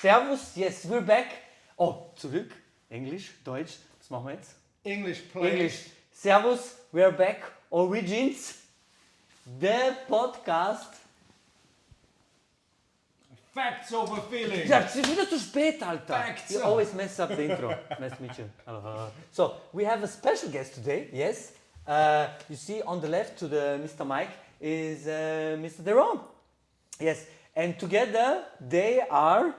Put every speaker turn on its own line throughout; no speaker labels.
Servus, yes, we're back. Oh, zurück. Englisch, Deutsch, was machen wir jetzt?
English, please.
English. Servus, we're back. Origins, the podcast.
Facts over feelings.
Ja, es ist wieder zu spät, Alter.
Facts.
You always mess up the intro. Nice to meet you. So, we have a special guest today, yes. You see on the left to the Mr. Mike is Mr. Deron. Yes, and together they are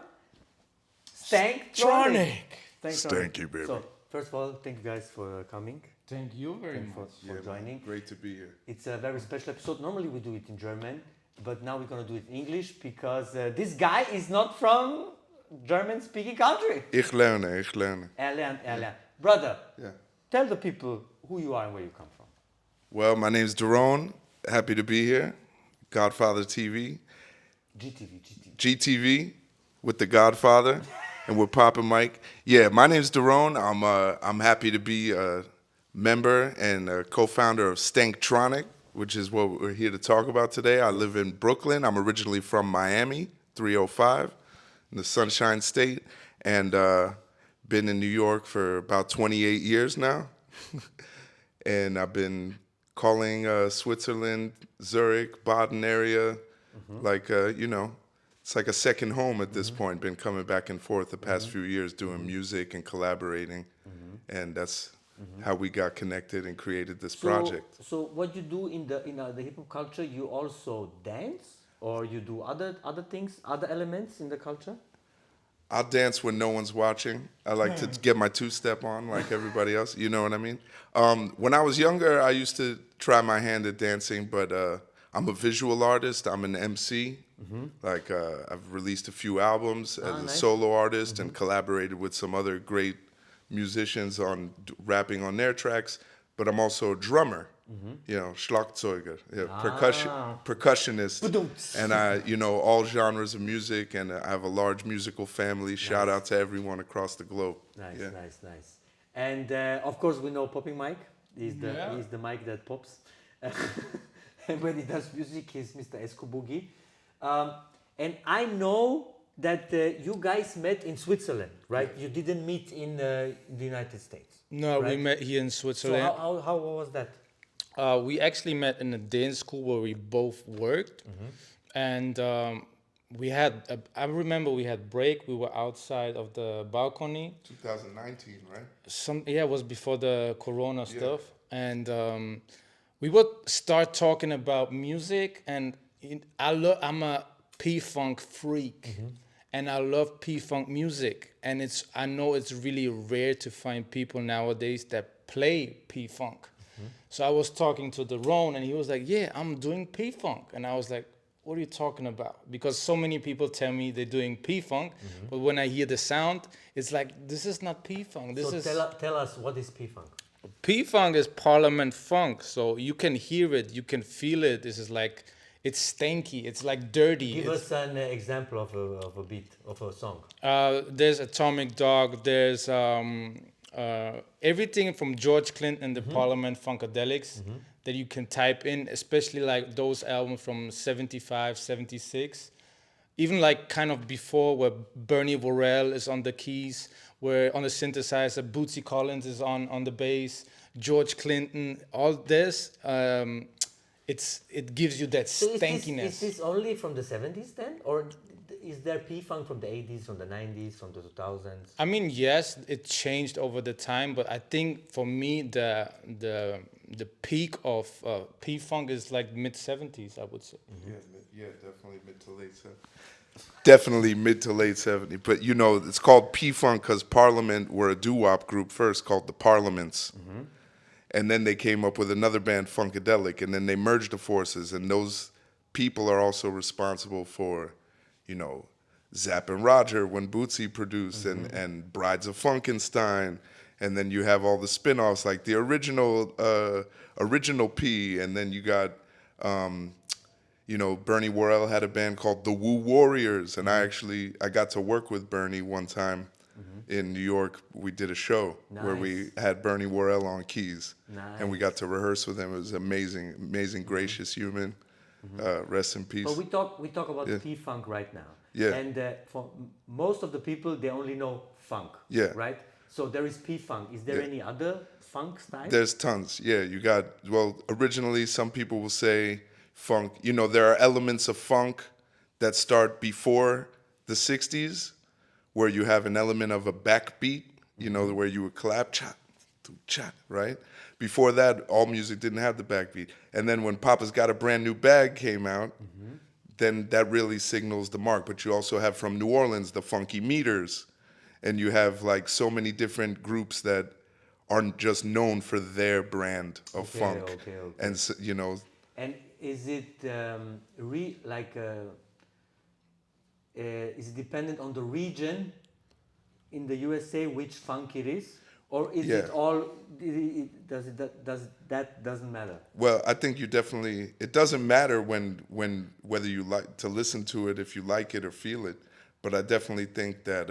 Stank Tonic.
Thank you, baby.
So, first of all, thank you guys for coming.
Thank you very much.
For joining.
Great to be here.
It's a very special episode. Normally we do it in German, but now we're gonna do it in English because this guy is not from German-speaking country.
Ich lerne.
Er lernt. Brother,
Yeah.
tell the people who you are and where you come from.
Well, my name's Daron. Happy to be here. Godfather TV. GTV with the Godfather and with Papa Mike. Yeah, my name's Daron. I'm happy to be a member and a co-founder of Stank Tonic, which is what we're here to talk about today. I live in Brooklyn. I'm originally from Miami, 305, in the Sunshine State, and been in New York for about 28 years now. And I've been calling Switzerland, Zurich, Baden area, like, it's like a second home at this point. Been coming back and forth the past few years doing music and collaborating. And that's how we got connected and created this project.
So what you do in the hip hop culture, you also dance, or you do other things, other elements in the culture?
I'll dance when no one's watching. I like to get my two-step on like everybody else. You know what I mean? When I was younger, I used to try my hand at dancing, but I'm a visual artist. I'm an MC. Like I've released a few albums as a
nice.
solo artist and collaborated with some other great musicians on rapping on their tracks. But I'm also a drummer. Schlagzeuger, percussionist, and I, all genres of music, and I have a large musical family. Shout out to everyone across the globe.
Nice. And of course, we know Popping Mike. He's the mic that pops. And when he does music, he's Mr. Esco Boogie. And I know that you guys met in Switzerland, right? You didn't meet in the United States.
No,
right?
we met here in Switzerland.
So how was that?
We actually met in a dance school where we both worked. And we had, I remember we had break. We were outside of the balcony.
2019, right?
It was before the Corona stuff. And we would start talking about music. And I'm a P-Funk freak. And I love P-Funk music. And I know it's really rare to find people nowadays that play P-Funk. So I was talking to Deron, and he was like, yeah, I'm doing P-Funk. And I was like, what are you talking about? Because so many people tell me they're doing P-Funk, but when I hear the sound, it's like, this is not P-Funk.
Tell us, what is P-Funk?
P-Funk is Parliament funk. So you can hear it, you can feel it. This is like, it's stanky, it's like dirty.
Give us an example of a beat, of a song.
There's Atomic Dog, there's everything from George Clinton and the Parliament Funkadelics that you can type in, especially like those albums from 75, 76. Even like kind of before, where Bernie Worrell is on the keys, where on the synthesizer, Bootsy Collins is on the bass, George Clinton, all this, it gives you that stankiness.
Is this only from the 70s then? Or is there P-Funk from the 80s, from the 90s, from the 2000s?
I mean, yes, it changed over the time, but I think for me, the peak of P-Funk is like mid-70s, I would say.
Yeah, definitely mid to late 70s. Definitely mid to late 70s. But, it's called P-Funk because Parliament were a doo-wop group first called the Parliaments. And then they came up with another band, Funkadelic, and then they merged the forces. And those people are also responsible for, Zapp and Roger when Bootsy produced, and Brides of Funkenstein. And then you have all the spin-offs like the original P, and then you got, Bernie Worrell had a band called the Woo Warriors, and I got to work with Bernie one time in New York. We did a show where we had Bernie Worrell on keys, and we got to rehearse with him. It was amazing, gracious human. Rest in peace.
But we talk about P-Funk right now.
Yeah.
And for most of the people, they only know funk.
Yeah.
Right? So there is P-funk. Is there
Yeah.
any other funk style?
There's tons. Yeah, you got, well, originally some people will say funk. You know, there are elements of funk that start before the 60s where you have an element of a backbeat, you know, where you would clap, cha, cha, right? Before that, all music didn't have the backbeat. And then when Papa's Got a Brand New Bag came out, then that really signals the mark. But you also have from New Orleans, the Funky Meters. And you have like so many different groups that aren't just known for their brand of funk.
Okay.
And, so, you know,
And is it is it dependent on the region in the USA which funk it is, or is it all? That doesn't matter?
well, I think you definitely, it doesn't matter when whether you like to listen to it, if you like it or feel it, but I definitely think that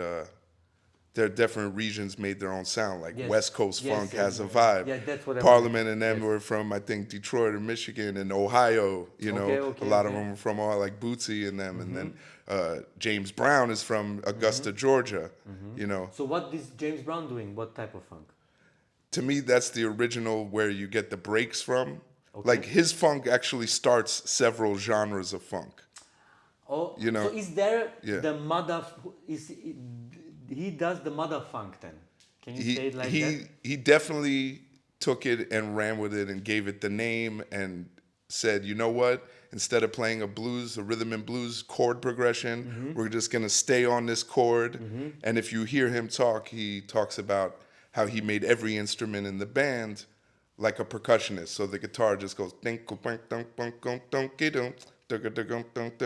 there are different regions made their own sound. Like
Yes.
West Coast
Yes,
funk
yes.
has a vibe.
Yeah, that's what I
Parliament
wanted.
and them
Yes.
were from, I think, Detroit or Michigan and Ohio. You know,
Okay,
a lot of
okay.
them were from all like Bootsy and them. And then James Brown is from Augusta, Georgia. You know,
So what is James Brown doing? What type of funk?
to me, that's the original where you get the breaks from.
Okay.
Like his funk actually starts several genres of funk.
Oh,
You know,
so is there
yeah.
the mother? He does the mother funk then? Can you say it like that?
He definitely took it and ran with it and gave it the name and said, you know what? Instead of playing a rhythm and blues chord progression, we're just gonna stay on this chord. And if you hear him talk, he talks about how he made every instrument in the band like a percussionist. So the guitar just goes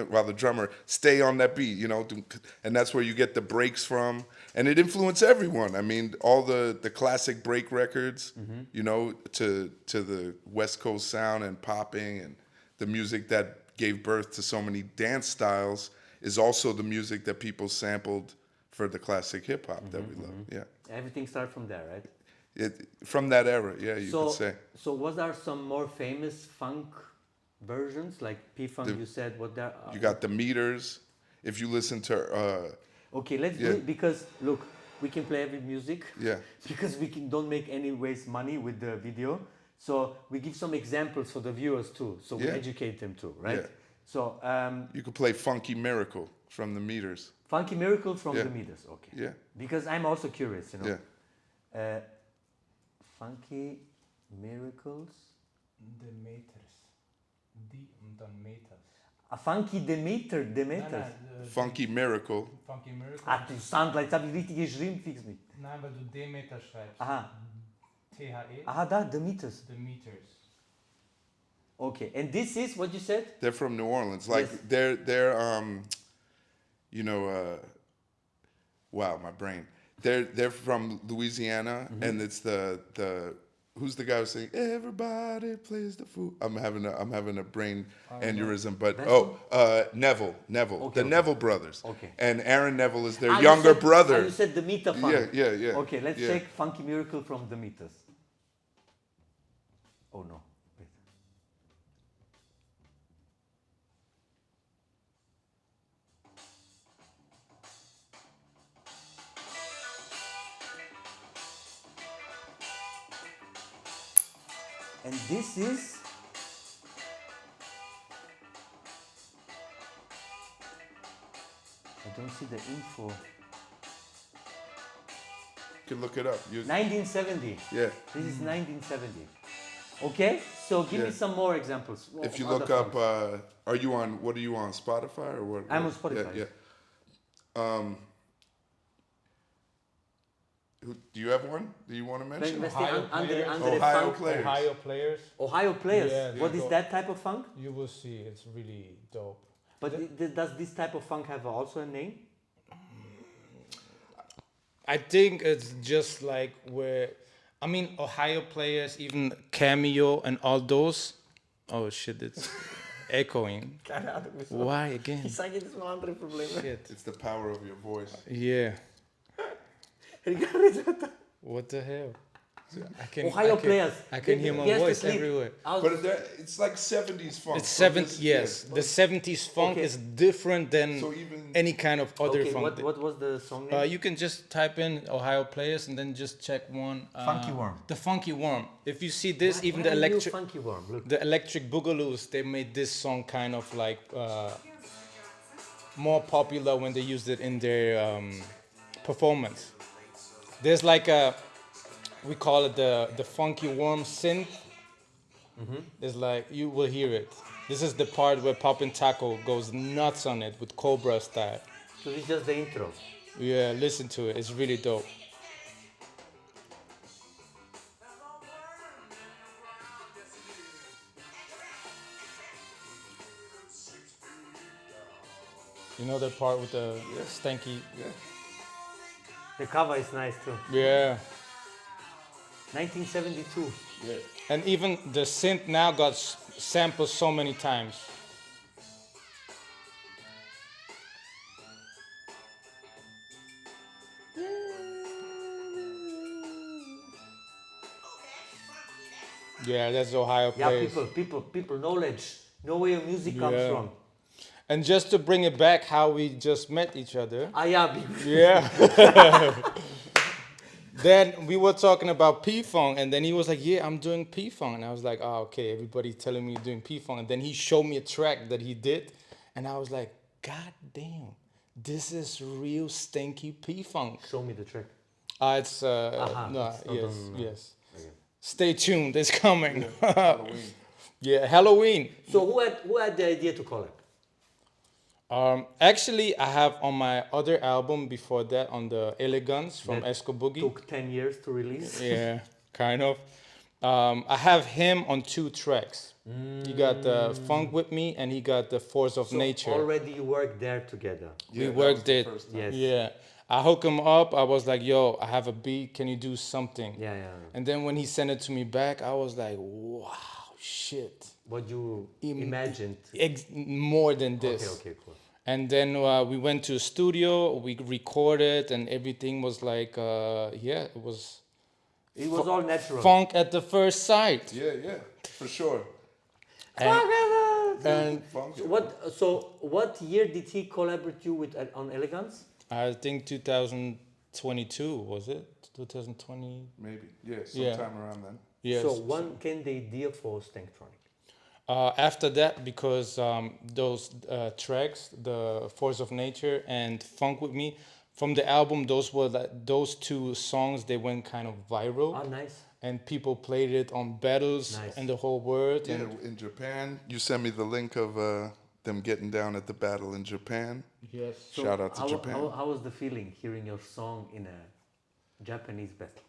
while the drummer stay on that beat, you know, and that's where you get the breaks from. And it influenced everyone. I mean, all the classic break records, you know, to the West Coast sound and popping and the music that gave birth to so many dance styles is also the music that people sampled for the classic hip hop that we love. Yeah.
Everything started from there, right?
From that era, yeah, you could say.
So was there some more famous funk versions like P-funk? You said what there.
You got the meters. If you listen to,
Okay, let's do it because look, we can play every music.
Yeah.
Because we don't make any waste money with the video, so we give some examples for the viewers too. So we educate them too, right?
Yeah.
So
you could play Funky Miracle from the meters.
Funky Miracle from the meters, okay.
Yeah.
Because I'm also curious, you know.
Yeah.
Funky Miracles.
The meters. Dan meters.
A Funky Demeters.
Funky Miracle.
Funky Miracle.
Ah, du Soundlights habe ich richtig geschrieben, fix mich.
Nein, weil du Demeter schreibst.
Aha.
THE.
Aha, da, Demeters.
The meters.
Okay, and this is what you said?
They're from New Orleans. Like
Yes.
they're you know, wow, my brain. They're from Louisiana, and it's the who's the guy who's saying everybody plays the fool. I'm having a brain aneurysm, but Neville,
Okay,
the Neville brothers.
Okay.
And Aaron Neville is their
Ah,
younger
you said,
brother.
You said the Meter Funk.
Yeah.
Okay, let's check Funky Miracle from the Meters. Oh no. Wait. And this is I don't see the info.
You can look it up.
1970.
Yeah.
This is 1970. Okay, so give me some more examples.
If you
Other
look up,
funks.
are you on Spotify or what?
I'm on Spotify.
Yeah. Do you have one? Do you want to mention? Ohio Players.
Ohio Players.
Ohio Players.
Yeah,
What is that type of funk?
You will see, it's really dope.
But does this type of funk have also a name?
I think it's just like where, I mean, Ohio Players, even Cameo and all those. Oh shit, it's echoing. Why again? Shit.
It's the power of your voice.
Yeah. What the hell? I can,
Ohio players.
I can hear my voice everywhere.
But it's like 70s funk.
It's
so
70s, yes. The 70s funk is different than
So even-
any kind of other
Okay,
funk.
what was the song name?
You can just type in Ohio players and then just check one.
Funky Worm.
The Funky Worm. If you see this, even
Why
the
are you
electric,
Funky Worm? Look.
the Electric Boogaloos, they made this song kind of like more popular when they used it in their performance. There's like we call it the Funky Worm synth. It's like, you will hear it. This is the part where Poppin' Taco goes nuts on it with Cobra style.
So this is just the intro.
Yeah, listen to it. It's really dope. You know that part with the stanky?
Yeah.
The cover is nice too.
Yeah.
1972.
Yeah.
And even the synth now got sampled so many times. Yeah, that's Ohio
Yeah,
players.
people, knowledge. Know where your music comes
Yeah.
from.
And just to bring it back, how we just met each other.
Yeah.
Yeah. Then we were talking about P-Funk, and then he was like, yeah, I'm doing P-Funk. And I was like, oh, okay, everybody's telling me you're doing P-Funk. And then he showed me a track that he did, and I was like, God damn, this is real stinky P-Funk.
Show me the track.
It's,
Aha,
no,
it's not
yes,
on,
yes.
Okay.
Stay tuned, it's coming.
Halloween.
Yeah, Halloween.
So who had the idea to collab?
Actually, I have on my other album before that, on the Elegance from
That
Esco Boogie.
Took 10 years to release.
Yeah, kind of. I have him on 2 tracks. He got the Funk With Me, and he got the Force of
So
Nature.
already you worked there together.
We
that
worked
was the
it.
first time.
Yes.
Yeah. I hook him up. I was like, yo, I have a beat. Can you do something?
Yeah.
And then when he sent it to me back, I was like, wow, shit.
What you imagined.
More than this.
Okay, cool.
And then we went to a studio, we recorded, and everything was like, it was
It was all natural.
funk at the first sight.
Yeah, for sure.
And
Funk.
So what year did he collaborate you with on Elegance?
I think 2022, was it? 2020?
Maybe. Yeah,
Yeah.
sometime around then.
Yes.
So when came the idea for Stank Tonic?
After that, because those tracks, the Force of Nature and Funk With Me, from the album, those 2 songs, they went kind of viral.
Oh, nice.
And people played it on battles
Nice.
in the whole world.
Yeah,
And
in Japan. You sent me the link of them getting down at the battle in Japan.
yes.
So
Shout out to
how,
Japan.
How was the feeling hearing your song in a Japanese battle?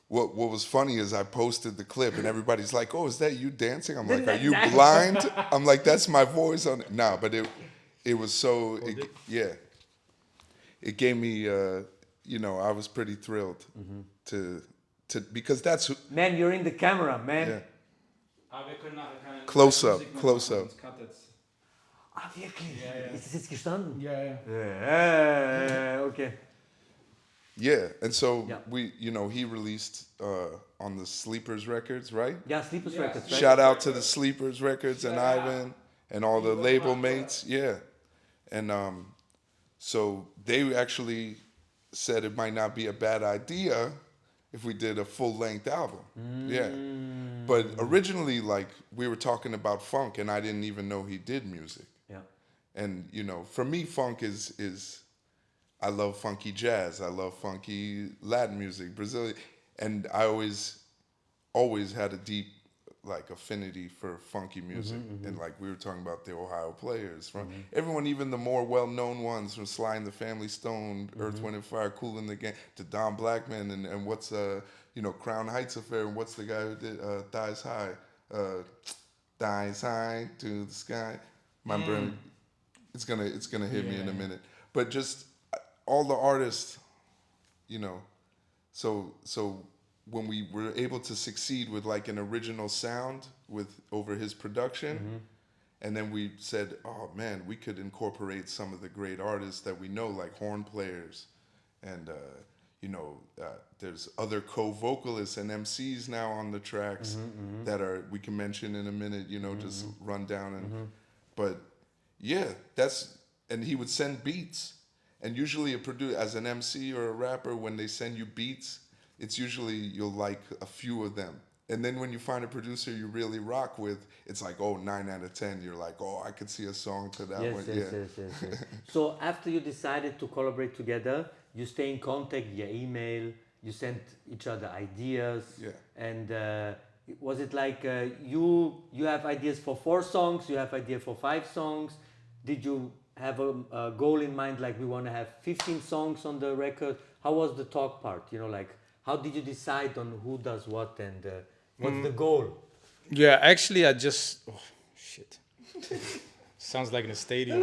What was funny is I posted the clip and everybody's like, "Oh, is that you dancing?" I'm like, "Are you blind?" I'm like, "That's my voice on it." Nah, but it was so it gave me I was pretty thrilled to because that's
Man, you're in the camera, man.
yeah. Close up.
Ah, wirklich? Ist es jetzt gestanden?
Yeah.
Okay.
Yeah, and so
Yeah.
he released on the Sleepers Records, right?
Yeah, Sleepers Records, right?
Shout out to the Sleepers Records and Ivan and all the label mates. Yeah. And so they actually said it might not be a bad idea if we did a full-length album. Yeah. But originally, like, we were talking about funk, and I didn't even know he did music.
Yeah.
And, for me, funk is I love funky jazz. I love funky Latin music, Brazilian. And I always had a deep, like, affinity for funky music. And, like, we were talking about the Ohio players. From everyone, even the more well-known ones, from Sly and the Family Stone, Earth, Wind and Fire, Kool and the Gang, to Don Blackman, and what's, Crown Heights Affair, and what's the guy who did Thighs High? Thighs High to the sky. My brain, it's gonna hit me in a minute. But just all the artists, so when we were able to succeed with like an original sound over his production, and then we said, oh man, we could incorporate some of the great artists that we know, like horn players, and you know, there's other co-vocalists and MCs now on the tracks that are, we can mention in a minute, you know, just run down and, but yeah, and he would send beats. And usually as an MC or a rapper, when they send you beats, it's usually you'll like a few of them. And then when you find a producer you really rock with, it's like, oh, 9 out of 10. You're like, oh, I could see a song to that one.
Yes. So after you decided to collaborate together, you stay in contact via email, you sent each other ideas.
Yeah.
And was it like you have ideas for 4 songs, you have idea for 5 songs? Did you have a goal in mind, like we want to have 15 songs on the record? How was the talk part? You know, like how did you decide on who does what and what's the goal?
Yeah, actually, I just shit. Sounds like in a stadium.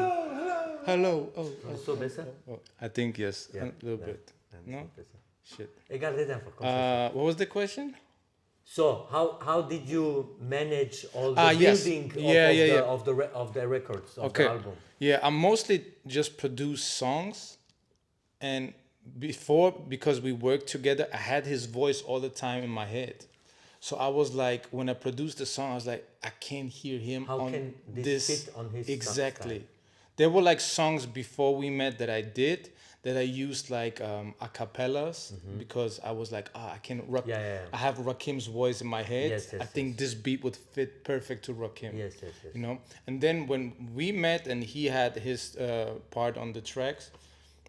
Hello. Oh.
So better?
I think yes,
Yeah,
a little bit. No, shit. What was the question?
So how did you manage all the
Yes.
building of the records of the album?
Yeah, I mostly just produce songs, and before, because we worked together, I had his voice all the time in my head. So I was like, when I produced the song, I was like, I can't hear him
How
on
can this
this
fit on his
exactly.
style?
There were like songs before we met that I did that I used like acapellas because I was like, I can rock.
Yeah.
I have Rakim's voice in my head.
Yes,
I think this beat would fit perfect to Rakim.
Yes.
You know. And then when we met and he had his part on the tracks,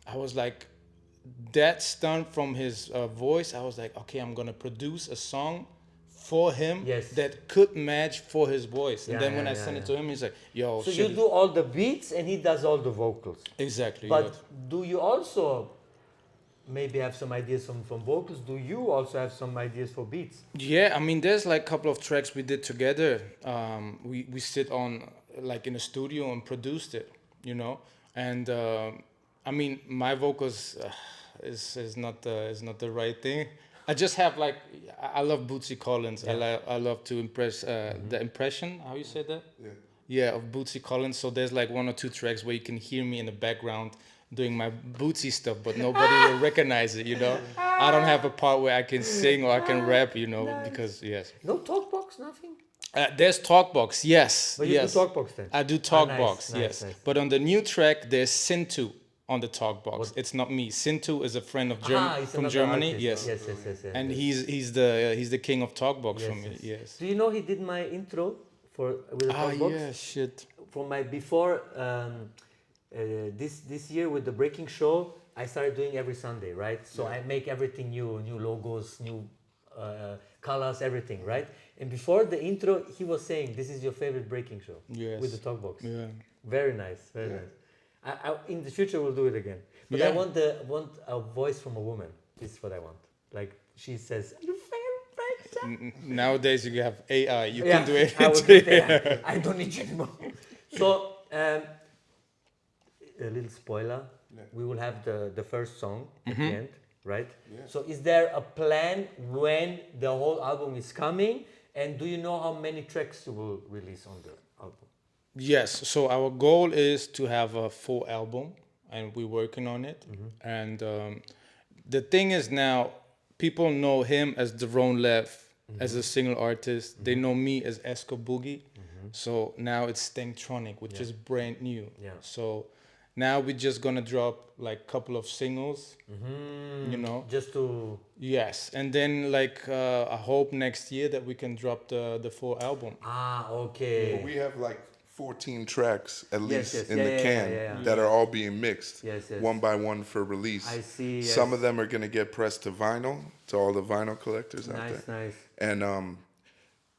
I was like, that stunt from his voice. I was like, okay, I'm gonna produce a song for him that could match for his voice. And then when I sent it to him, he's like, yo,
so you do all the beats and he does all the vocals.
Exactly.
But do you also maybe have some ideas from vocals? Do you also have some ideas for beats?
Yeah, I mean, there's like a couple of tracks we did together. We sit on like in a studio and produced it, you know. And I mean, my vocals is not the right thing. I just have like, I love Bootsy Collins.
Yeah.
I love to impress the impression. How you say that? Yeah, of Bootsy Collins. So there's like 1 or 2 tracks where you can hear me in the background doing my Bootsy stuff, but nobody will recognize it, you know? I don't have a part where I can sing or I can rap, you know, because, yes.
No talkbox, nothing?
There's Talkbox, yes.
But you do talkbox then?
I do Talkbox, yes. But on the new track, there's Sintu on the Talkbox. It's not me. Sintu is a friend of from Germany,
yes. Yes.
And he's the king of Talkbox for me, yes.
Do you know he did my intro with the Talkbox?
Yeah, shit.
For my before this year with the Breaking Show, I started doing every Sunday, right? So I make everything new logos, new colors, everything, right? And before the intro, he was saying, "This is your favorite Breaking Show."
Yes.
With the Talkbox.
Yeah.
Very nice, very nice. I in the future we'll do it again. But I want a voice from a woman. This is what I want. Like she says, "You favorite Breaking Show."
Nowadays you have AI. You can do it.
I will do it. I don't need you anymore. So a little spoiler. We will have the first song at the end, right? Yeah. So is there a plan when the whole album is coming? And do you know how many tracks you will release on the album?
Yes. So our goal is to have a full album, and we're working on it. And the thing is now, people know him as Deron Lev, as a single artist. They know me as Esco Boogie. So now it's Stank Tonic, which is brand new. Yeah. So now we're just gonna drop like a couple of singles, you know.
Just to...
Yes, and then like I hope next year that we can drop the full album.
Okay.
But we have like 14 tracks at least in the can that are all being mixed one by one for release.
I see.
Some of them are gonna get pressed to vinyl, to all the vinyl collectors out there.
Nice.
And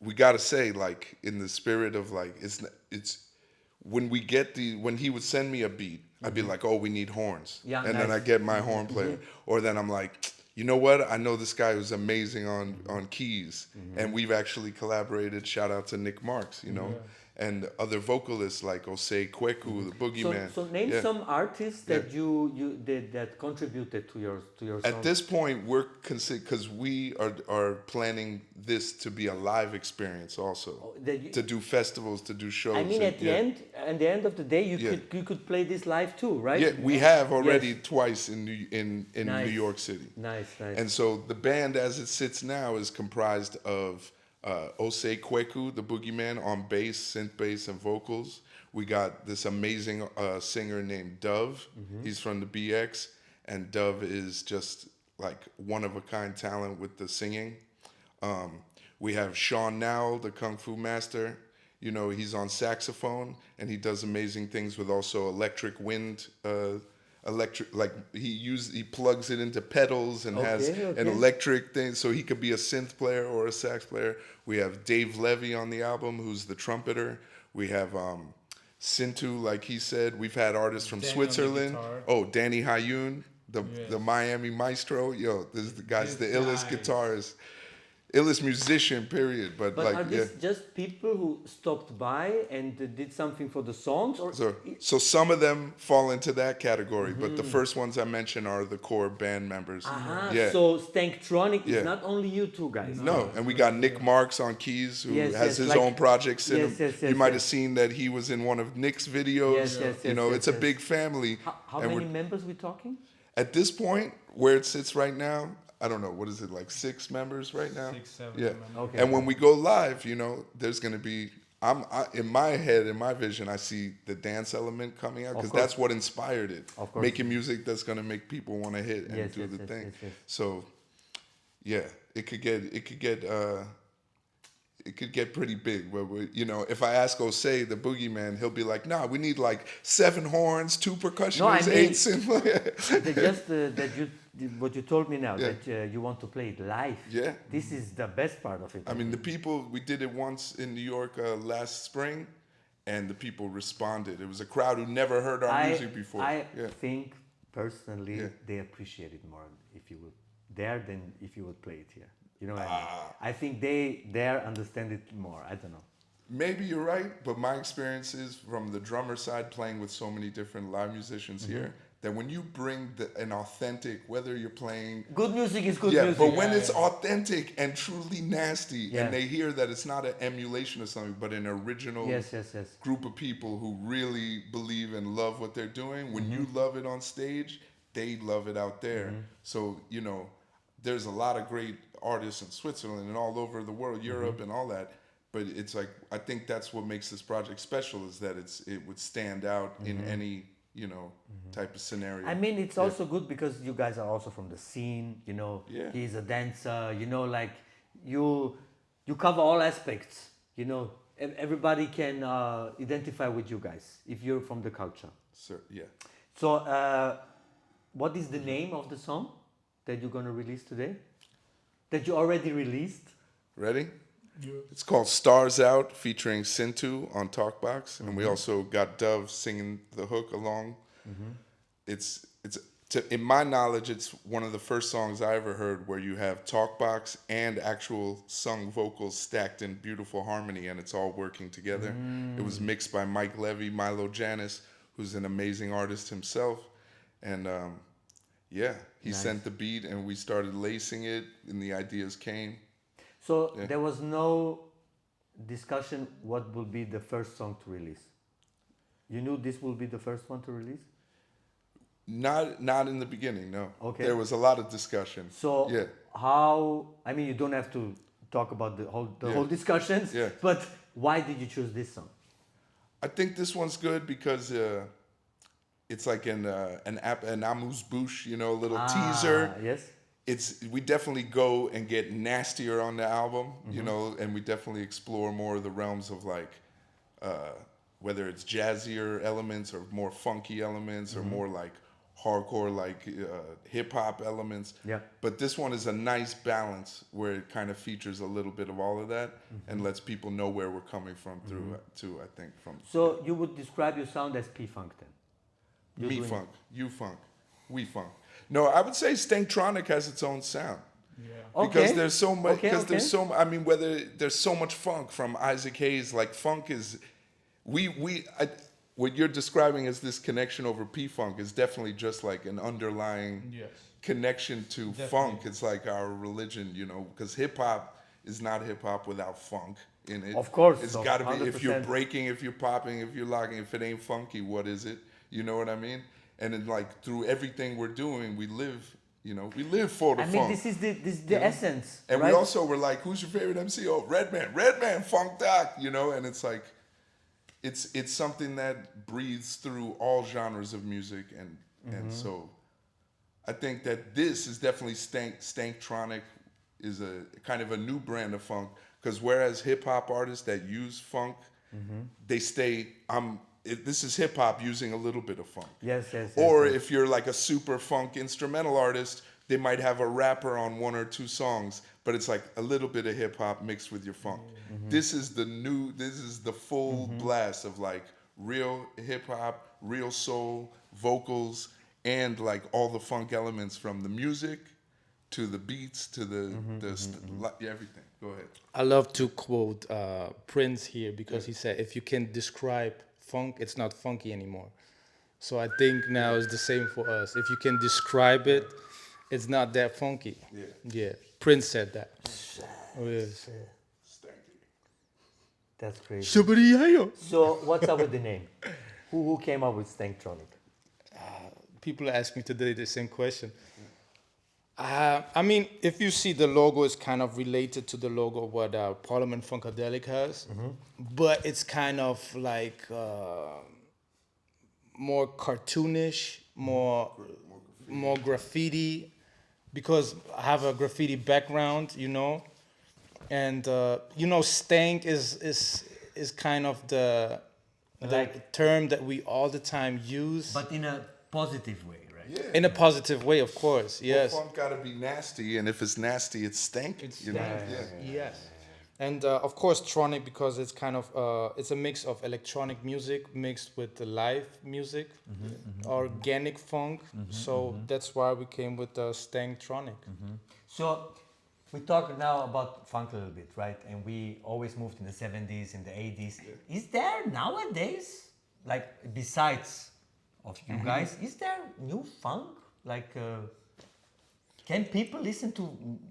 we gotta say, like, in the spirit of like, it's when he would send me a beat, I'd be like, oh, we need horns. Yeah, and then I get my horn player. Or then I'm like, you know what? I know this guy who's amazing on keys. And we've actually collaborated. Shout out to Nick Marks, you know. and other vocalists like Osei Kweku, the Boogeyman.
So name
Yeah.
some artists that you did that contributed to your song.
At this point, we're because we are planning this to be a live experience also, to do festivals, to do shows.
I mean, at the end of the day, you could play this live too, right?
Yeah, we have already
Yes.
twice in New York City.
Nice.
And so the band as it sits now is comprised of Osei Kweku, the Boogeyman, on bass, synth bass, and vocals. We got this amazing singer named Dove. He's from the BX, and Dove is just like one of a kind talent with the singing. We have Sean Nowell, the Kung Fu master. You know, he's on saxophone, and he does amazing things with also electric wind. Like he plugs it into pedals and has an electric thing, so he could be a synth player or a sax player. We have Dave Levy on the album, who's the trumpeter. We have Sintu, like he said. We've had artists from Switzerland. Oh, Danny Hayun, the Miami maestro. Yo, this guy's the illest guitarist. Illest musician, period. But like,
are these just people who stopped by and did something for the songs, or
so some of them fall into that category, but the first ones I mentioned are the core band members.
So Stank Tonic is not only you two guys.
No, and we got Nick Marks on keys, who has his own projects. You might have seen that he was in one of Nick's videos. It's a big family.
How many members we talking?
At this point, where it sits right now, I don't know, what is it, like 6 members right now?
6, 7
yeah.
members.
Okay. And when we go live, there's going to be, in my head, in my vision, I see the dance element coming out, because that's what inspired it. Of course. Making music that's going to make people want to hit and do the thing. Yes. So, yeah, it could get pretty big. But if I ask Osei, the Boogeyman, he'll be like, "Nah, we need like 7 horns, 2 percussionists, 8 synth."
What you told me now, that you want to play it live.
Yeah.
This is the best part of it.
I mean, we did it once in New York last spring, and the people responded. It was a crowd who never heard our music before.
I think personally they appreciate it more if you would there than if you would play it here. You know what I mean? I think they there understand it more. I don't know.
Maybe you're right, but my experience is from the drummer side, playing with so many different live musicians here, that when you bring an authentic, whether you're playing...
Good music is good music.
But when it's authentic and truly nasty, and they hear that it's not an emulation of something, but an original group of people who really believe and love what they're doing, when you love it on stage, they love it out there. So, there's a lot of great artists in Switzerland and all over the world, Europe and all that. But it's like, I think that's what makes this project special, is that it would stand out in any... type of scenario.
I mean, it's also good because you guys are also from the scene, he's a dancer, like you cover all aspects, everybody can identify with you guys if you're from the culture.
Sir, yeah.
So, what is the name of the song that you're going to release today? That you already released?
Ready? Yeah. It's called Stars Out, featuring Sintu on Talkbox, and we also got Dove singing the hook along. It's in my knowledge, it's one of the first songs I ever heard where you have Talkbox and actual sung vocals stacked in beautiful harmony, and it's all working together. It was mixed by Mike Levy, Milo Janis, who's an amazing artist himself, and he sent the beat, and we started lacing it, and the ideas came.
So there was no discussion what will be the first song to release. You knew this will be the first one to release?
Not in the beginning, no.
Okay.
There was a lot of discussion.
So how? I mean, you don't have to talk about the whole discussions.
Yeah.
But why did you choose this song?
I think this one's good because it's like an amuse-bouche, a little teaser.
Yes.
We definitely go and get nastier on the album, and we definitely explore more of the realms of like whether it's jazzier elements or more funky elements or more like hardcore, like hip hop elements.
Yeah.
But this one is a nice balance where it kind of features a little bit of all of that and lets people know where we're coming from through too, I think.
So you would describe your sound as P-Funk then?
Me funk, you funk, we funk. No, I would say Stank Tonic has its own sound. Yeah. Because there's so much. There's so. I mean, whether there's so much funk from Isaac Hayes. Like funk is what you're describing as this connection over P-Funk is definitely just like an underlying connection to funk. It's like our religion, you know, because hip hop is not hip hop without funk in it.
Of course,
it's
so
got to be.
100%.
If you're breaking, if you're popping, if you're locking, if it ain't funky, what is it? You know what I mean? And then like through everything we're doing, we live. You know, we live for the
I
funk.
mean, this is the essence.
And
right?
we also were like, who's your favorite MC? Oh, Redman, Funk Doc, you know? And it's like, it's something that breathes through all genres of music. And so I think that this is definitely Stank Tonic is a kind of a new brand of funk. Because whereas hip hop artists that use funk, they stay, this is hip hop using a little bit of funk.
Yes.
Or if you're like a super funk instrumental artist, they might have a rapper on one or two songs, but it's like a little bit of hip hop mixed with your funk. This is the full blast of like real hip hop, real soul, vocals, and like all the funk elements from the music to the beats to the everything. Go ahead.
I love to quote Prince here because he said, if you can describe funk, it's not funky anymore. So I think now it's the same for us. If you can describe it, it's not that funky. Yeah. Prince said that. Oh, yes.
That's crazy.
So
So what's up with the name? Who came up with Stank Tonic?
people ask me today the same question. I mean, if you see the logo is kind of related to the logo of what Parliament Funkadelic has, but it's kind of like more cartoonish, more graffiti, because I have a graffiti background, you know, and you know, stank is kind of the term that we all the time use,
But in a positive way, right?
Yeah.
in a positive way, of course. Yes.
Funk gotta be nasty, and if it's nasty, it's stank. You know?
Yes. And of course, Tronic, because it's kind of it's a mix of electronic music mixed with the live music, organic funk. So that's why we came with the Stank Tronic.
So we talk now about funk a little bit, right? And we always moved in the 70s, in the 80s. Is there nowadays, like besides of you guys, is there new funk? Like, can people listen to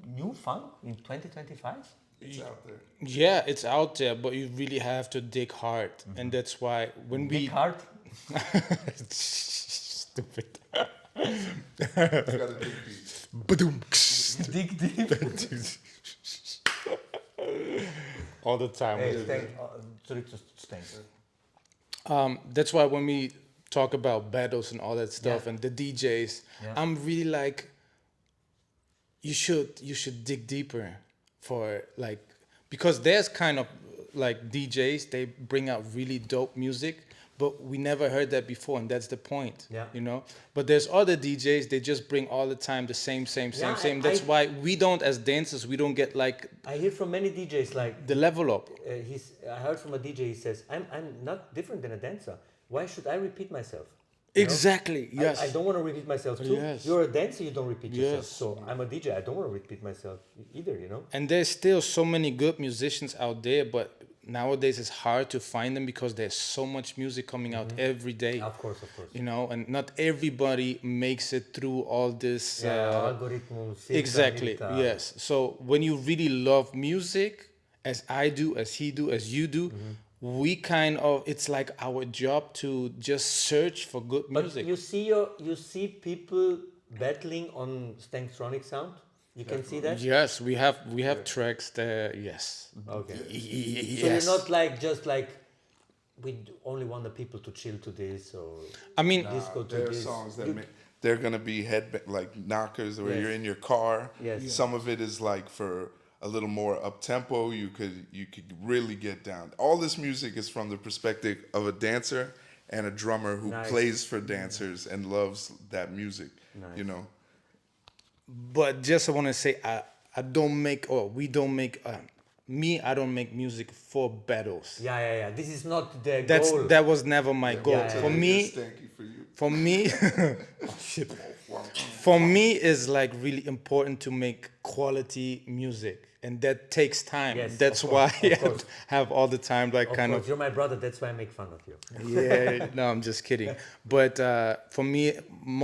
new funk in 2025?
It's out there.
Yeah, it's out there, but you really have to dig hard, and that's why when we
Big heart?
stupid.
It's got a big beat.
Ba-doom.
Dig deep?
All the time.
Hey, Stank, zurück zu Stank.
That's why when we talk about battles and all that stuff,
Yeah.
and the DJs, I'm really like, you should dig deeper for like, because there's kind of like DJs, they bring out really dope music, but we never heard that before, and that's the point.
Yeah.
You know. But there's other DJs, they just bring all the time the same. That's why we don't, as dancers, we don't get like
I hear from many DJs like
the level up.
I heard from a DJ. He says, "I'm not different than a dancer. Why should I repeat myself?"
Exactly. Yes.
I don't want to repeat myself too.
Yes.
You're a dancer. You don't repeat yourself.
Yes.
So I'm a DJ. I don't want to repeat myself either. You know.
And there's still so many good musicians out there, but nowadays it's hard to find them because there's so much music coming out every day.
Of course.
You know, and not everybody makes it through all this.
Algorithms.
Exactly. Yes. So when you really love music, as I do, as he do, as you do, we kind of, it's like our job to just search for good
But
music.
you see people battling on Stank Tonic sound. You can see that.
Yes, we have tracks there. Yes.
Okay. So
Yes.
you're not like just like we only want the people to chill to this or
I mean,
disco to
There are
this.
songs that
You-
they're gonna be like knockers, where
Yes.
you're in your car.
Yes. Yeah.
Some of it is like for a little more up tempo. You could really get down. All this music is from the perspective of a dancer and a drummer who
Nice.
plays for dancers and loves that music.
Nice.
You know.
but just I want to say, I don't make, or we don't make, I don't make music for battles.
Yeah. This is not the goal.
That was never my goal.
yeah,
For
yeah.
me,
It's stanky for you.
for me, oh, shit. For me, it's like really important to make quality music, and that takes time.
Yes,
That's
of
why
course,
I
of
have
course.
to have all the time, like
Of
kind
course,
of.
you're my brother. That's why I make fun of you.
Yeah, no, I'm just kidding. But for me,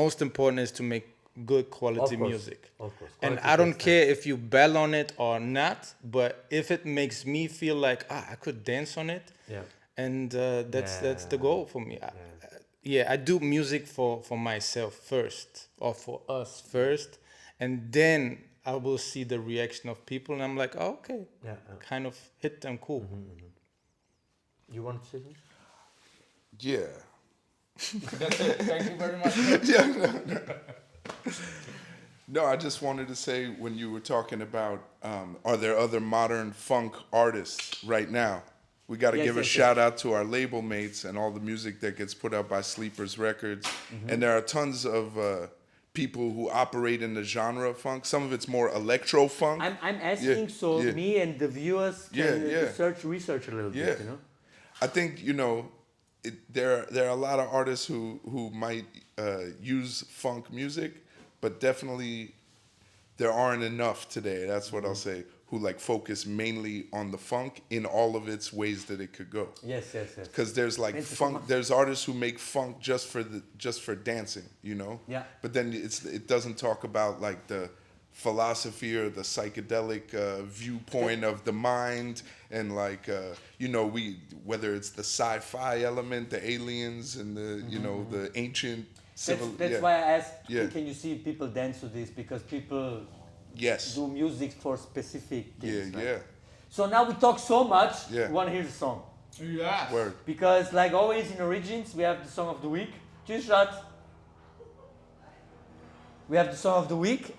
most important is to make good quality
Of course,
music.
of course.
And
Quality
I don't
takes
care if you bell on it or not, but if it makes me feel like I could dance on it,
Yeah.
and that's the goal for me. I do music for myself first, or for us first, and then I will see the reaction of people, and I'm like, oh, okay,
Yeah.
kind of hit them cool.
You want to say something?
Yeah.
That's it. Thank you very much.
No, I just wanted to say when you were talking about are there other modern funk artists right now? We got to
Yes,
give a
yes,
shout out to our label mates and all the music that gets put out by Sleepers Records. And there are tons of people who operate in the genre of funk. Some of it's more electro funk.
I'm asking so
yeah.
me and the viewers can
Yeah.
research a little
Yeah.
bit, you know?
I think there are a lot of artists who might use funk music, but definitely there aren't enough today. That's what I'll say. Who like focus mainly on the funk in all of its ways that it could go.
Yes.
Because there's like funk. There's artists who make funk just for dancing, you know.
Yeah.
But then it doesn't talk about like the philosophy or the psychedelic viewpoint of the mind, and like whether it's the sci-fi element, the aliens, and the the ancient
That's why I asked,
Yeah.
can you see people dance to this? Because people
Yes.
do music for specific things.
Yeah,
right?
yeah.
So now we talk so much,
Yeah.
we want to hear the song.
Yeah.
Word.
Because like always in Origins, we have the song of the week. Tschüss, we have the song of the week.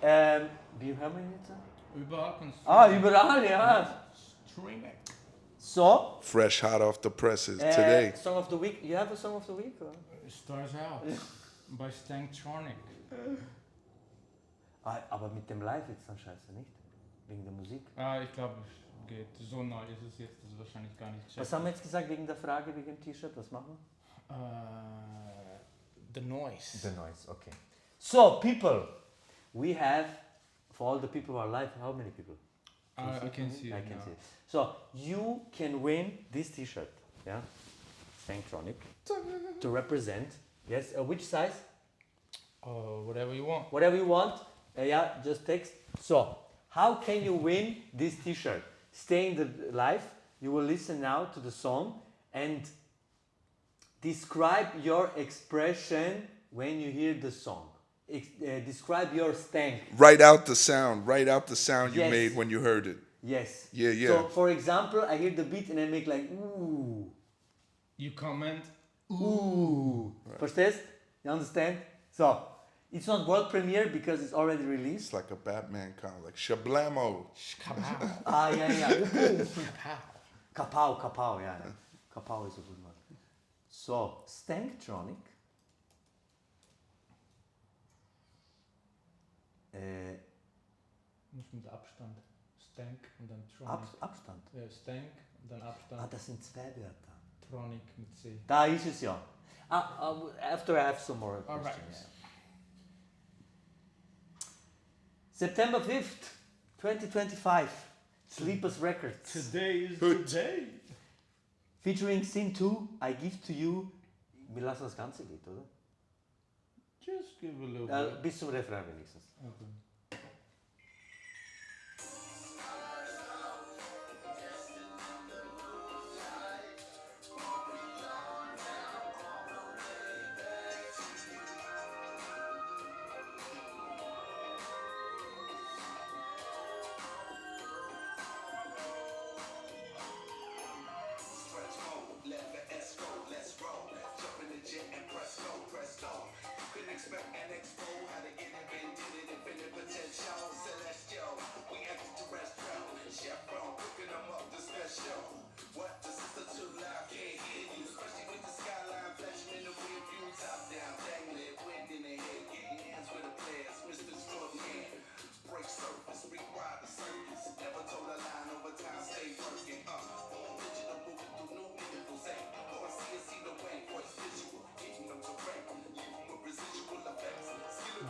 Wie haben wir jetzt?
Überall kannst du.
Überall, ja.
Tronic.
So,
Fresh hot off the presses today.
song of the week. You have a song of the week? Or?
It starts out by Stank Tonic.
Aber mit dem Live jetzt dann scheiße, nicht? Wegen der Musik.
Ich glaube, es geht. So neu ist es jetzt, das ist wahrscheinlich gar nicht checken.
Was haben wir jetzt gesagt wegen der Frage, wegen dem T-Shirt? Was machen wir?
The noise.
The noise, okay. So, people, we have, for all the people who are live, how many people?
I can see it.
I can see it. So, you can win this T-shirt, yeah? Stank Tonic, to represent, yes, which size?
Whatever you want.
Whatever you want, yeah, just text. So, how can you win this T-shirt? Stay in the live, you will listen now to the song and describe your expression when you hear the song. Describe your stank.
Write out the sound you
Yes.
made when you heard it.
Yes.
Yeah.
So, for example, I hear the beat and I make like, ooh.
You comment.
Ooh. Verstehst? You understand? So, it's not world premiere because it's already released.
It's like a Batman kind, like Shablamo.
Ah, yeah. Kapow, yeah. Kapow is a good one. So, Stank Tronic.
Muss mit Abstand. Stank und dann Tronic.
Abstand.
Stank und dann Abstand.
Das sind zwei Wörter.
Tronic mit C.
Da ist es ja. After I have some more
All right.
questions. September 5th, 2025. Sleepers Records.
Today is
Good.
today.
Featuring Scene 2, I Give to You. Wir lassen das ganze Lied, oder?
Just give a little bit.
Bis zum Refrain wenigstens.
Okay.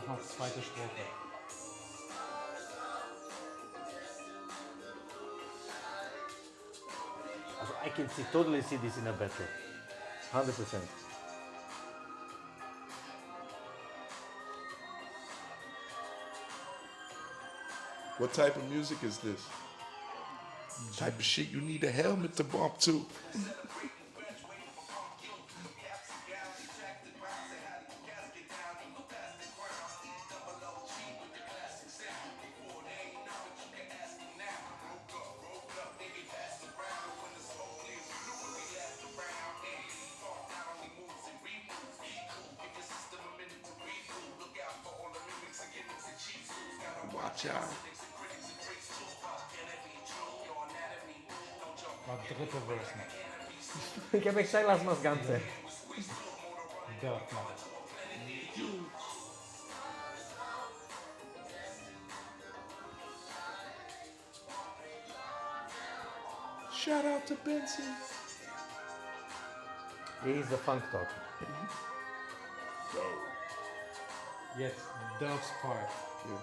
Noch zweite Strophe.
Also, I can totally see this in a battle. 100%.
What type of music is this? Type of shit you need a helmet to bump to. Watch out.
Maar dritte Verse noch.
Ich habe gesagt, lass mal das Ganze.
Dort noch.
Shout out to Benson.
Hier is the Funk Talk.
Jetzt Dove's Part.
Yeah.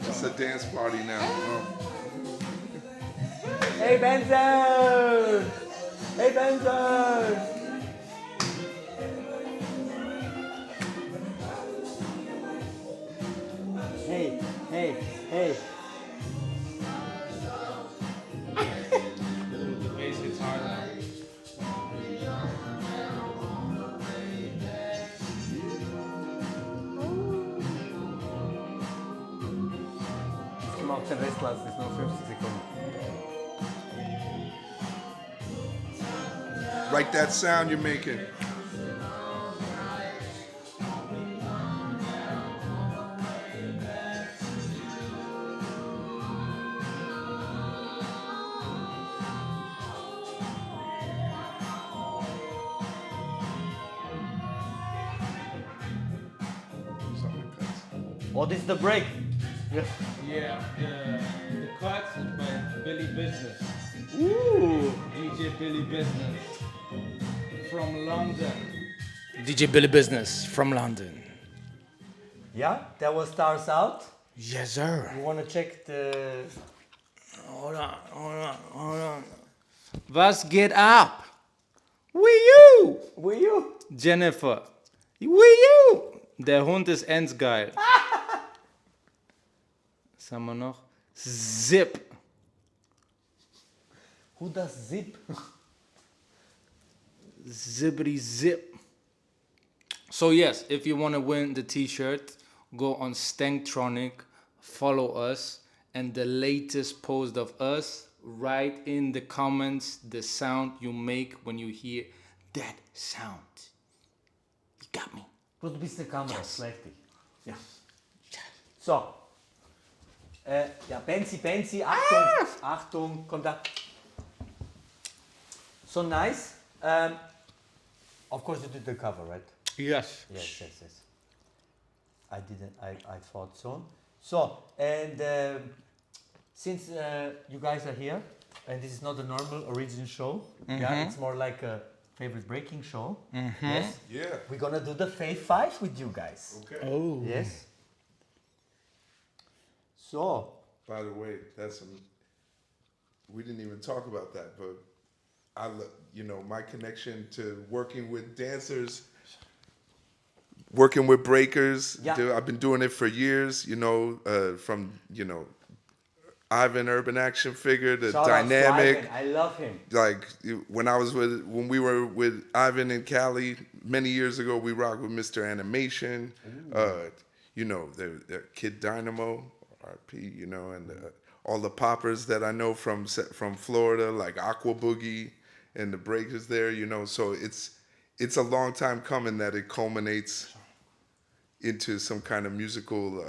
It's a dance party now.
Hey Benson! Hey Benson! Hey, hey, hey.
The bass guitar now.
Jetzt können wir auch den Rest lassen, ist noch 50 Sekunden.
Like that sound you're making.
Oh, this is the break. Yeah.
Yeah, the cuts by Billy Business.
Ooh.
DJ Billy Business. From London.
DJ Billy Business from London.
Yeah, that was Stars Out.
Yes, sir.
You want to check the...
Hold on. Was geht ab? Wii U!
Were you?
Jennifer. Wii U! Der Hund ist endgeil. Was haben wir noch? Zip.
Who does Zip?
Zippity zip. So yes, if you want to win the t-shirt, go on Stank Tonic, follow us, and the latest post of us, write in the comments the sound you make when you hear that sound. You got me.
Du bist eine Kamera,
Yes.
schlecht dich. Ja. So. Ja, Benzi, Achtung, Achtung, komm da. So nice. Of course you did the cover, right?
Yes.
Yes. I didn't, I thought so. So, and since you guys are here, and this is not a normal origin show, yeah, it's more like a favorite breaking show. Yes.
Yeah.
We're gonna do the Fave 5 with you guys.
Okay.
Oh.
Yes. So,
By the way, we didn't even talk about that, but my connection to working with dancers, working with breakers.
Yeah.
I've been doing it for years, from, Ivan Urban Action Figure, the
shout out to
dynamic.
Ivan, I love him.
Like when we were with Ivan in Cali many years ago, we rocked with Mr. Animation, the Kid Dynamo, RP, and all the poppers that I know from Florida, like Aqua Boogie and the breakers there, So it's a long time coming that it culminates into some kind of musical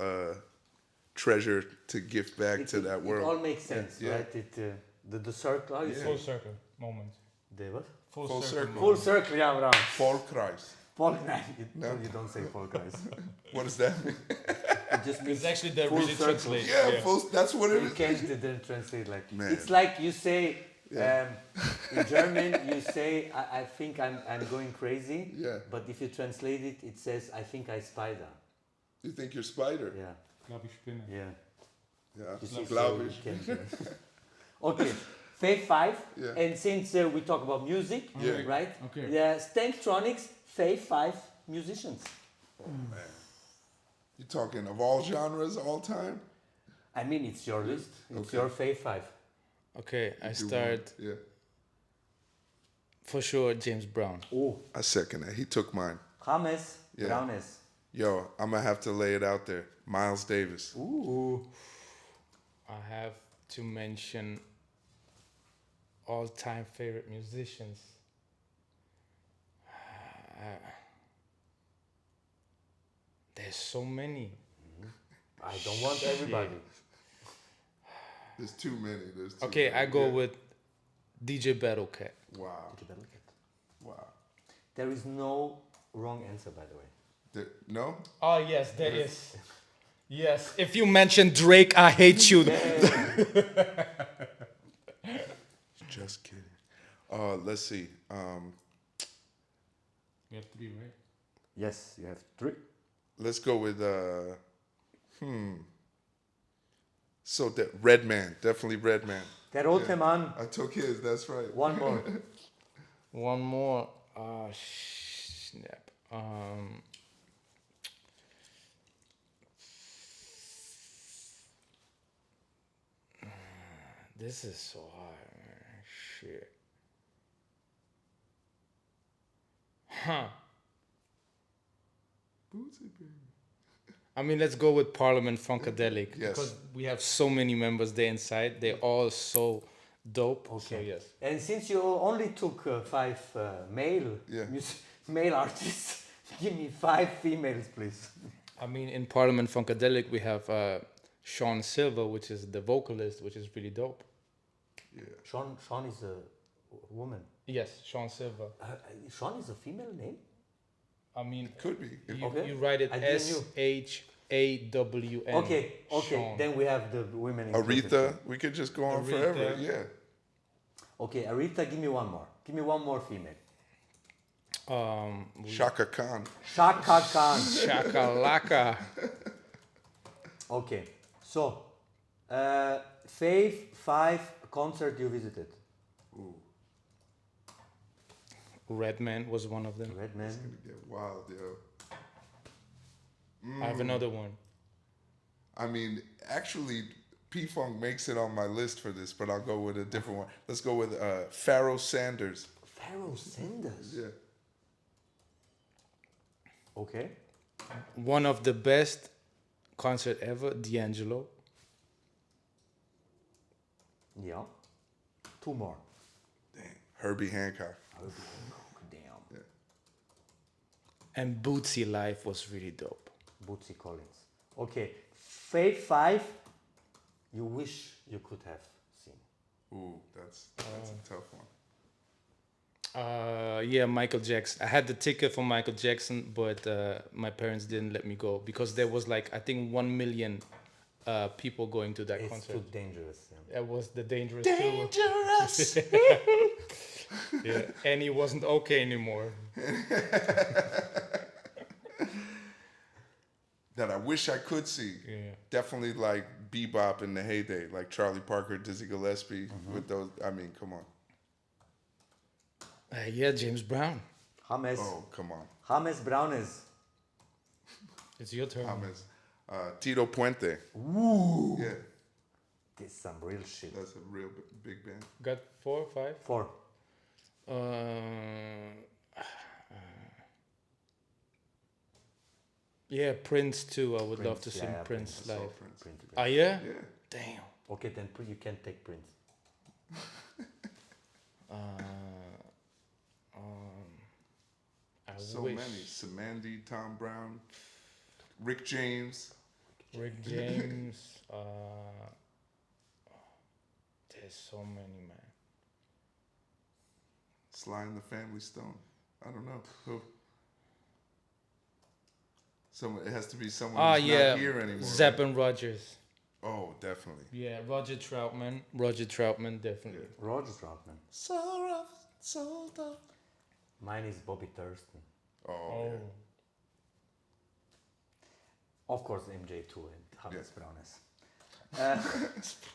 treasure to give back to that world.
It all makes sense,
Yeah.
right? The circle, how you say?
Full circle moment.
The what?
Full circle.
Full circle, yeah, bravo.
Vollkreis.
You don't say Volkreis.
What does that mean?
It just means
It's actually the
full
really
circle.
translate.
Yeah, that's what it
You
is.
can't then translate like.
Man.
It's like you say
Yeah.
in German. You say I think I'm going crazy.
Yeah.
But if you translate it, it says I think I spider.
You think you're Spider?
Yeah.
Glaub ich spinne.
Yeah.
Yeah.
You see,
Glaub
so
ich.
you can- okay. Fave 5.
Yeah.
And since we talk about music,
Yeah.
right?
Okay.
The Stank Tonic's Fave 5 musicians.
Oh man. You talking of all genres, all time?
I mean, it's your list. It's
Okay.
your Fave 5.
Okay, I
Do
start
one. Yeah.
for sure James Brown.
Oh,
I second that. He took mine.
James
Yeah.
Brownes.
Yo, I'm gonna have to lay it out there. Miles Davis.
Ooh.
I have to mention all-time favorite musicians. There's so many.
I don't want everybody.
There's too many. There's too
Okay,
many.
I go
Yeah.
with DJ Battlecat.
Wow. Wow.
There is no wrong answer, by the way.
No?
Oh yes, there is. Yes, if you mention Drake, I hate you.
Just kidding. Let's see.
We have 3, right?
Yes, you have 3.
Let's go with So that Redman, definitely Redman.
Der rote Mann.
I took his. That's right.
One more.
One more. Snap. This is so hard, man. Shit. Huh.
Bootsy baby.
I mean, let's go with Parliament Funkadelic.
Yes.
Because we have so many members there inside. They're all so dope. So,
Okay.
yes.
And since you only took 5 male
Yeah.
male artists, give me 5 females, please.
I mean, in Parliament Funkadelic, we have Sean Silver, which is the vocalist, which is really dope.
Sean is a woman.
Yes, Sean Silver.
Sean is a female name?
I mean,
Could be.
you,
Okay.
you write it
I didn't know.
SHAWN.
Okay.
Sean.
Then we have the women. included.
Aretha. We could just go on forever.
Aretha.
Yeah.
Okay, Aretha, give me one more. Give me one more female.
Shaka Khan.
Shaka Khan.
Shakalaka.
Okay, so Fave 5 concert you visited.
Redman was one of them.
Redman.
Get wild, yo.
I have another one.
I mean, actually, P-Funk makes it on my list for this, but I'll go with a different one. Let's go with Pharoah Sanders.
Pharoah Sanders.
Yeah.
Okay.
One of the best concert ever, D'Angelo.
Yeah. 2 more.
Dang. Herbie Hancock.
Damn.
And Bootsy Life was really dope.
Bootsy Collins. Okay. Fave 5 you wish you could have seen.
Ooh, that's a tough one.
Yeah, Michael Jackson. I had the ticket for Michael Jackson, but my parents didn't let me go because there was like, I think 1 million people going to that
It's
concert.
too dangerous. Yeah.
That was the dangerous tour.
Dangerous.
Yeah, and he wasn't okay anymore.
That I wish I could see.
Yeah.
Definitely like bebop in the heyday, like Charlie Parker, Dizzy Gillespie with those. I mean, come on.
Yeah, James Brown.
James.
Oh, come on.
James Brownes.
It's your turn.
James. Tito Puente.
Ooh.
Yeah,
This is some real shit.
that's a real big band.
Got 4 or 5?
4.
Yeah, Prince too. I would love to
Prince,
see
yeah,
Prince
I saw
live.
Prince.
Prince.
Ah, yeah?
Yeah.
Damn.
Okay, then you can take Prince.
I
So
wish.
many. Samandi, Tom Brown, Rick James.
Rick James. There's so many, man.
Sly and the Family Stone. I don't know who. Someone. It has to be someone who's not here anymore.
Zapp
right?
and Rogers.
Oh, definitely.
Yeah, Roger Troutman. Roger Troutman, definitely.
Roger Troutman.
So rough, so tough.
Mine is Bobby Thurston.
Oh, yeah.
Of course, MJ2 and James Brownes.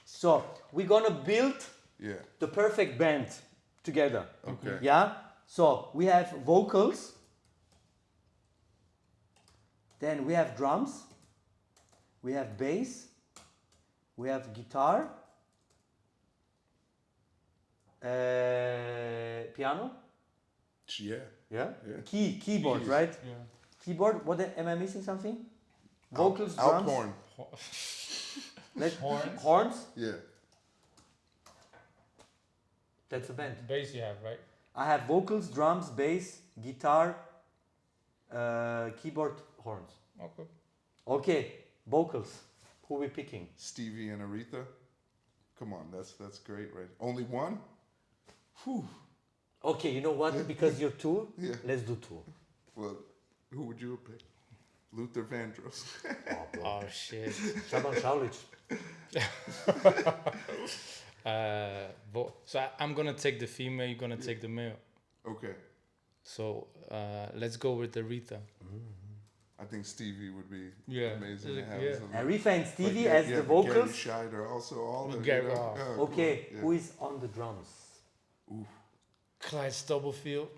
So we're gonna build
Yeah.
the perfect band together.
Okay.
Yeah. So we have vocals. Then we have drums. We have bass. We have guitar. Piano.
Yeah.
Yeah.
Yeah.
Keyboard,
Keys.
right?
Yeah.
Keyboard. Am I missing something? Vocals, drums.
Alphorn.
Horns.
Horns.
Yeah.
That's a band.
Bass you have, right?
I have vocals, drums, bass, guitar, keyboard, horns.
Okay.
Okay, vocals. Who we picking?
Stevie and Aretha. Come on, that's great, right? Only one? Whew.
Okay, you know what? Because you're two,
Yeah.
let's do two.
Well, who would you pick? Luther Vandross.
Oh, bro.
Oh shit.
Shaban Šaulić.
So I'm gonna take the female. You're gonna take the male.
Okay.
So let's go with Aretha.
I think Stevie would be
Yeah.
amazing to have.
Yeah.
as a-
Aretha and Stevie
But
as
yeah,
the
but Gary
vocals.
Scheider also all the.
Gary-
Oh, cool.
Okay,
Yeah.
who is on the drums?
Clyde Stubblefield.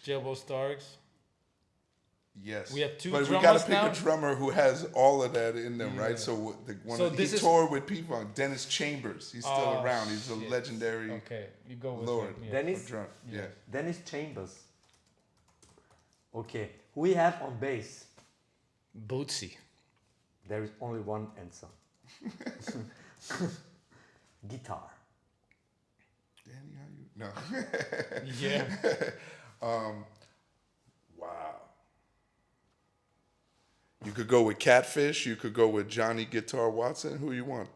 Jelbo Starks.
Yes.
We have two
but we
drummers
gotta pick
now?
a drummer who has all of that in them,
Yeah.
right? So
So
he
this is-
toured with P-Funk. Dennis Chambers. He's still
Oh,
around. He's a
shit.
legendary
Okay, you go with
Lord.
him. Yeah.
Dennis?
drum. Yeah.
Dennis Chambers. Okay, who we have on bass?
Bootsy.
There is only one answer. Guitar.
Danny, how you? No.
Yeah.
Wow. You could go with Catfish. You could go with Johnny Guitar Watson. Who you want?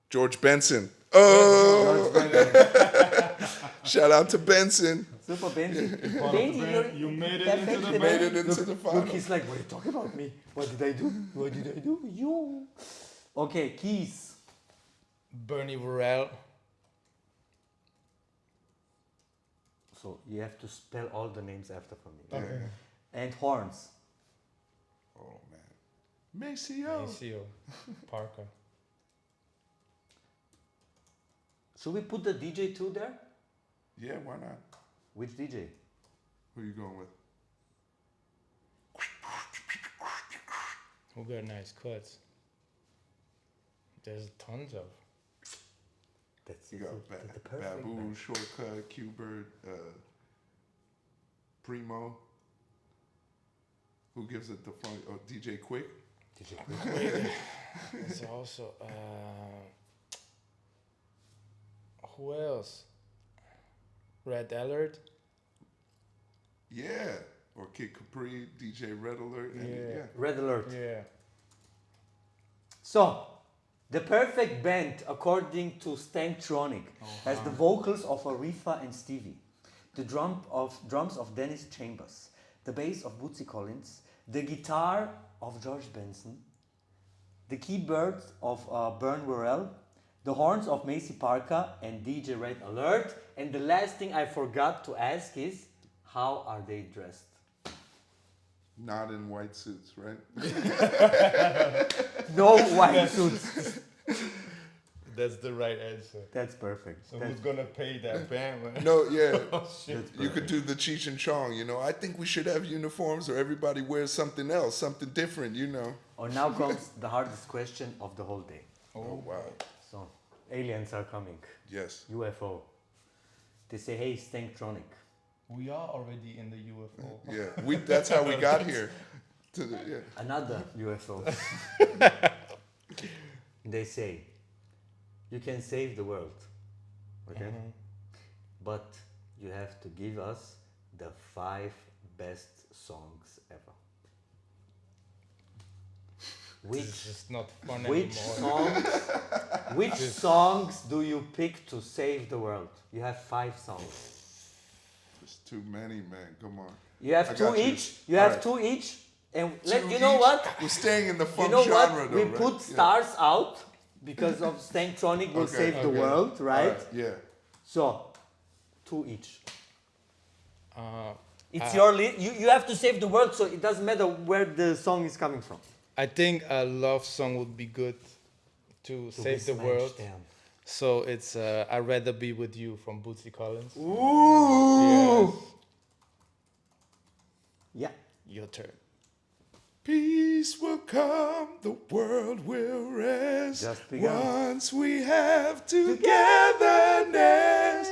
George Benson. Oh, shout out to Benson.
Super Benji.
Part of the
Benji,
band. You made it into the
perfect
Made it into the
Look,
final.
he's like, what are you talking about me? What did I do? What did I do? You. Okay, keys.
Bernie Worrell.
So you have to spell all the names after for me.
Okay.
And horns.
Oh man, Maceo.
Maceo. Parker.
Should we put the DJ too there?
Yeah, why not?
Which DJ?
Who you going with?
Who got nice cuts? There's tons of.
That's
You got
the perfect
Babu,
band.
Shortcut, Qbert, Primo. Who gives it the fun? Oh, DJ Quick.
DJ Quick.
There's also who else? Red Alert.
Yeah. Or Kid Capri, DJ Red Alert. And
Yeah.
Red Alert.
Yeah.
So, the perfect band, according to Stank Tonic, has the vocals of Aretha and Stevie, the drums of Dennis Chambers, the bass of Bootsy Collins, the guitar of George Benson, the keyboards of Bern Worrell, the horns of Macy Parker and DJ Red Alert, and the last thing I forgot to ask is, how are they dressed?
Not in white suits, right?
No white suits.
That's the right answer.
That's perfect.
So who's gonna pay that band, man?
No, yeah.
Oh shit.
You could do the Cheech and Chong, you know. I think we should have uniforms or everybody wears something else, something different, you know.
Oh, now comes the hardest question of the whole day.
Oh, wow.
So, aliens are coming.
Yes.
UFO. They say, hey, Stank Tonic.
We are already in the UFO.
Yeah. That's how we got here. Yeah.
Another UFO. They say, you can save the world. Okay? But you have to give us the 5 best songs ever.
This is not fun
Which
anymore.
songs Which songs do you pick to save the world? You have 5 songs.
There's too many, man. Come on.
You have
I
2
got you.
each. You have
Alright.
2 each. And
Two
you know
each.
what?
We're staying in the
You
funk
know
genre,
what?
though,
We
right?
put stars out because of Stank Tonic will
Okay,
save the
okay.
world, right?
Alright, yeah.
So, 2 each.
Uh,
It's your you have to save the world, so it doesn't matter where the song is coming from.
I think a love song would be good to save the
Smash
world.
them.
So it's I'd Rather Be With You from Bootsy Collins.
Ooh. Yeah.
Your turn.
Peace will come, the world will rest.
Just begun.
Once we have togetherness.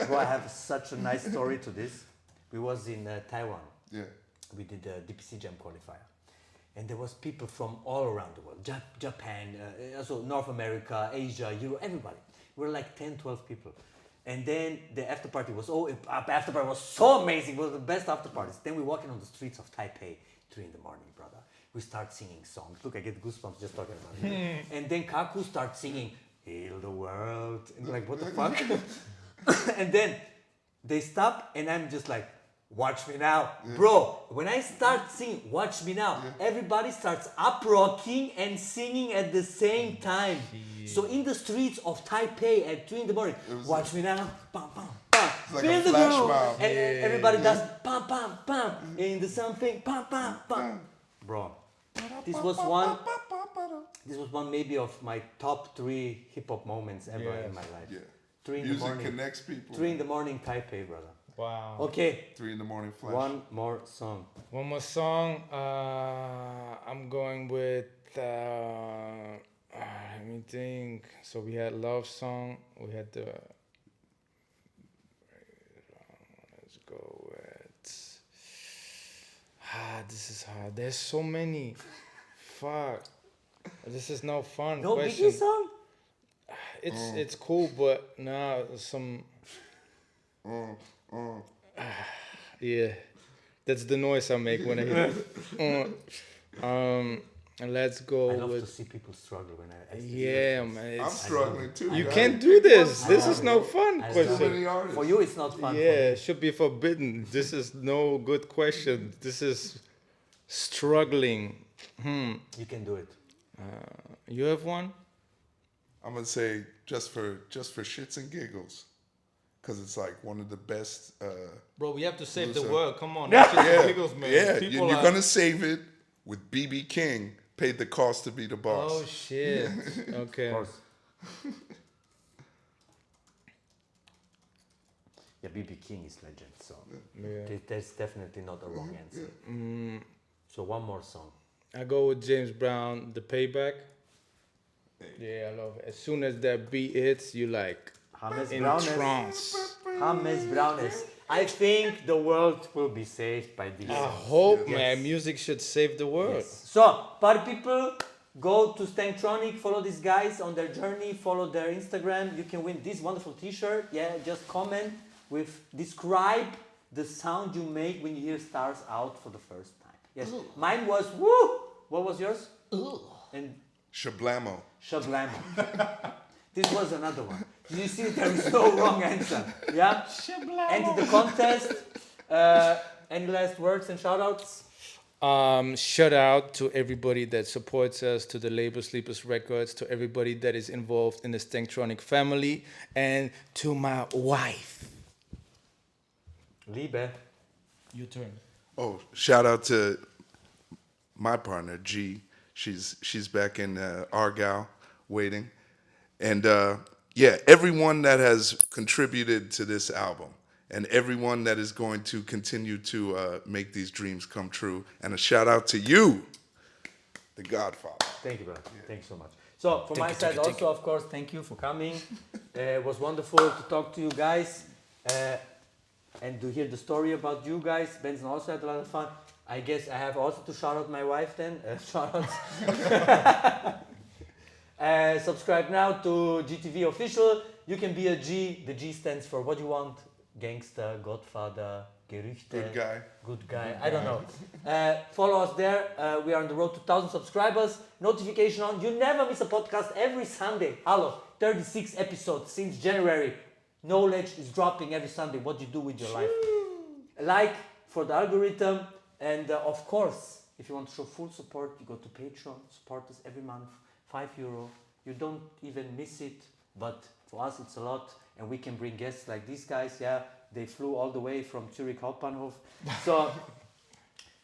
Bro, I have such a nice story to this. We was in Taiwan.
Yeah.
We did the DPC Jam qualifier. And there was people from all around the world. Japan, also North America, Asia, Europe, everybody. We were like 10, 12 people. And then the after party was, after party was so amazing. It was the best after parties. Then we walking on the streets of Taipei, 3 in the morning, brother. We start singing songs. Look, I get goosebumps just talking about it. And then Kaku starts singing, Heal the World. And like, what the fuck? And then they stop and I'm just like, watch me now. Bro, when I start singing, watch me now, everybody starts up rocking and singing at the same time. So in the streets of Taipei at 3 in the morning, watch me now, pam, pam, pam.
like
Feel
a
the
flash
groove.
mob.
And everybody does pam, pam, pam. In the something, pam, pam, pam. Bro, this was one maybe of my top 3 hip hop moments ever in my life.
Yeah.
3 in the
Music
morning.
connects people.
3 in the morning, Taipei, brother.
Wow.
Okay,
3 in the morning flash.
one more song.
One more song. I'm going with. Let me think. So we had love song. We had the. Let's go with. This is hard. There's so many. Fuck. This is no fun.
No
question.
Biggie song?
It's cool, but nah, some. Yeah, that's the noise I make when I hit. And let's go
I love to
with.
see people struggle when I ask
Yeah, man.
I'm
It's,
struggling too.
you
guys.
can't do this. This is no fun
I
Too
love
question.
many artists.
For you, it's not fun.
Yeah, it should be forbidden. This is no good question. This is struggling.
You can do it.
You have one?
I'm gonna say just for shits and giggles, because it's like one of the best.
Bro, we have to save
the
world. Come on.
Yeah, yeah. You're gonna save it with BB King. Paid the cost to be the boss.
Oh, shit. Okay.
Of course. Yeah, BB King is legend, so there's definitely not a wrong answer. So one more song.
I go with James Brown, The Payback. Yeah, I love it. As soon as that beat hits, you like
James
in
Brown.
trance.
James Brown. I think the world will be saved by this.
I hope,
Yes.
man, music should save the world.
So, party people, go to Stank Tonic, follow these guys on their journey, follow their Instagram. You can win this wonderful t-shirt. Yeah, just comment describe the sound you make when you hear Stars Out for the first time. Yes, mine was woo. What was yours? And
Shablamo.
Shablamo. This was another one. You see, there is no wrong answer. Yeah? Enter the contest. Any last words and shout outs?
Shout out to everybody that supports us, to the label Sleepers Records, to everybody that is involved in the Stank Tonic family, and to my wife.
Liebe.
Your turn.
Oh, shout out to my partner G. She's back in Argyle waiting, and yeah, everyone that has contributed to this album, and everyone that is going to continue to make these dreams come true. And a shout out to you, the Godfather.
Thank you, brother. Thank you so much. So, from my side also, of course, thank you for coming. It was wonderful to talk to you guys and to hear the story about you guys. Benson also had a lot of fun. I guess I have also to shout out my wife then. Shout out. Subscribe now to GTV Official. You can be a G. The G stands for what you want. Gangsta, Godfather, Gerüchte.
Good guy.
Good guy. I don't know. Follow us there. We are on the road to 1,000 subscribers. Notification on. You never miss a podcast every Sunday. Hello. 36 episodes since January. Knowledge is dropping every Sunday. What you do with your life. Like for the algorithm. And of course, if you want to show full support, you go to Patron. Support us every month. €5. You don't even miss it. But for us, it's a lot. And we can bring guests like these guys. Yeah, they flew all the way from Zurich Hauptbahnhof. So,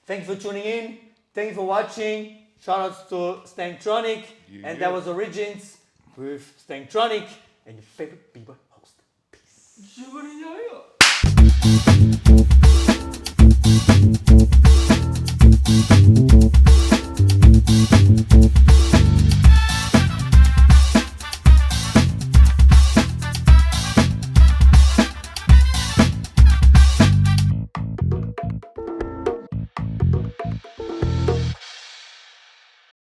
thank you for tuning in. Thank you for watching. Shoutouts to Stank Tonic.
Yeah.
And that was Origins with Stank Tonic and your favorite Bboy host. Peace.